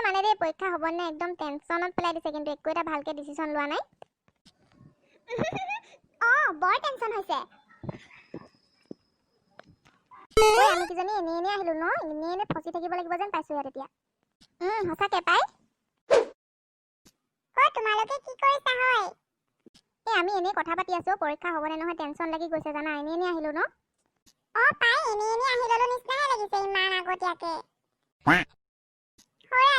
মানে দেই পৰীক্ষা হ'ব নে একদম টেনচনত পেলাই দিছে কিন্তু একো এটা ভালকে ডিসিশন লোৱা নাই বৰ টেনচন হৈছে ঐ আমি কিজনী এনে আহিলো ন এনে ফসি থাকিব লাগিব যেন পাইছো ইয়াত এতিয়া হসাকে পাই তোমালোকে কি কৰিছা হয় আমি এনে কথা পাতি আছো পৰীক্ষা হ'ব নে নহয় টেনচন লাগি গৈছে জানা এনে আহিলো ন পাই এনে আহিললো নিচিনাহে লাগিছে ইমান আগতীয়াকে হয়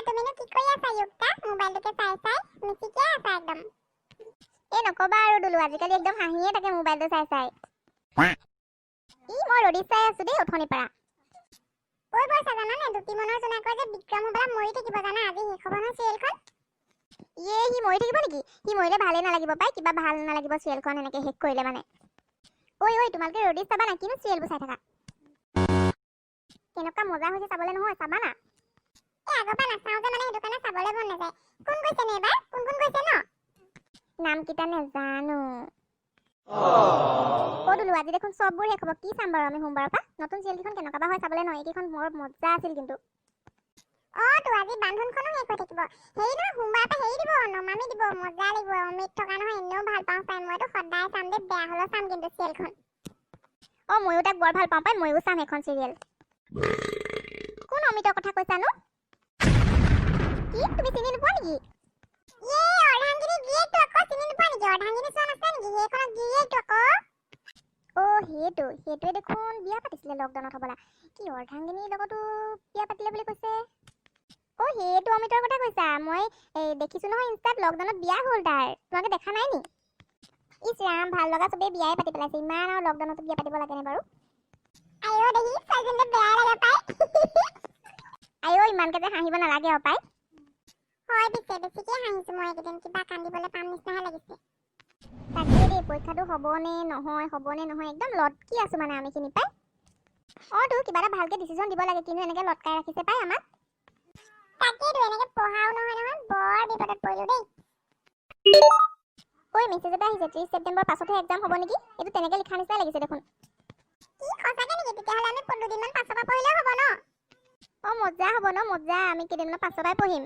তুমিনো কি কৰি আছা যুক্তা মোবাইলটোকে চাই মিছিকে আছা একদম নকবা আৰু দুলু আজিকালি একদম হাঁহিয়ে থাকে মোবাইলটো চাই মই ৰডি চাই আছো দেই উঠনি পাৰা ঐ বৰছা জানানে দুটি মনৰ জোনাকৰ যে বিক্ৰম হ'বলা মৰি থাকিব জানা আজি শেষ হ'ব নহয় চিৰিয়েলখন সি মৰি থাকিব নেকি সি মৰিলে ভালেই নালাগিব পাই কিবা ভাল নালাগিব চিৰিয়েলখন এনেকে শেষ কৰিলে মানে ঐ তোমালোকে ৰডি চাবা না কিনো চিৰিয়েলবোৰ চাই থাকা কেনেকুৱা মজা হৈছে চাবলৈ নহয় চাবা না আগৰ পৰা নাচাওঁ যে মানে সেইটো কাৰণে চাবলৈ মন নাযায় কোন গৈছে নে এবাৰ কোন গৈছে ন নাম কিটা নেজানো দুলু আজি দেখোন সববোৰ শেষ হ'ব কি চাম বাৰু আমি সোমবাৰৰ পৰা নতুন চিৰিয়েলখন কেনেকুৱা বা হয় চাবলৈ নহয় এইকেইখন বৰ মজা আছিল কিন্তু তো আজি বান্ধনখনো শেষ হৈ থাকিব হেৰি নহয় সোমবাৰৰ পৰা হেৰি দিব নমামি দিব মজা লাগিব অমিত থকা নহয় এনেও ভাল পাওঁ চাই মইতো সদায় চাম দে বেয়া হ'লেও চাম কিন্তু চিৰিয়েলখন ময়ো তাক বৰ ভাল পাওঁ পাই ময়ো চাম এখন চিৰিয়েল কোন অমিতৰ কথা কৈছানো কি তুমি চিনি নোপোৱা নেকি অৰ্ধাংগিনী গিয়েকটো আকৌ চিনি নোপোৱা নেকি অৰ্ধাংগিনী চোৱা নাছা নেকি সেইখনত গিয়েকটো আকৌ সেইটোৱে দেখোন বিয়া পাতিছিলে লকডাউনত হ'বলা কি অৰ্ধাংগিনীৰ লগতো বিয়া পাতিলে বুলি কৈছে সেইটো অমিতৰ কথা কৈছা মই দেখিছো নহয় ইনষ্টাত লকডাউনত বিয়া হ'ল তাৰ তোমালোকে দেখা নাই নি ইছ ৰাম ভাল লগা চবেই বিয়াই পাতি পেলাইছে ইমান আৰু লকডাউনত বিয়া পাতিব লাগেনে বাৰু দেখি চাইজনটো বেয়া লাগে পাই ইমানকে যে হাঁহিব নালাগে পাই হয় পিছে বেছিকে হাঁহিছো মই এইকেইদিন কিবা কান্দিবলৈ পাম নিচিনাহে লাগিছে তাকে দেই পৰীক্ষাটো হ'বনে নহয় একদম লটকি আছো মানে আমি খিনি পাই তো কিবা এটা ভালকে ডিসিশন দিব লাগে কিন্তু এনেকে লটকাই ৰাখিছে পাই আমাক তাকেইতো এনেকে পঢ়াও নহয় বৰ বিপদত পৰিলো দেই মেছেজ এটা আহিছে 30 ছেপ্টেম্বৰ পাছতহে এক্সাম হ'ব নেকি এইটো তেনেকে লিখা নিচিনা লাগিছে দেখোন কি সঁচাকে নেকি তেতিয়াহ'লে আমি 15 দিনমান পাছৰ পৰা পঢ়িলেও হ'ব ন মজা হ'ব ন মজা আমি কেইদিনমান পাছৰ পৰাই পঢ়িম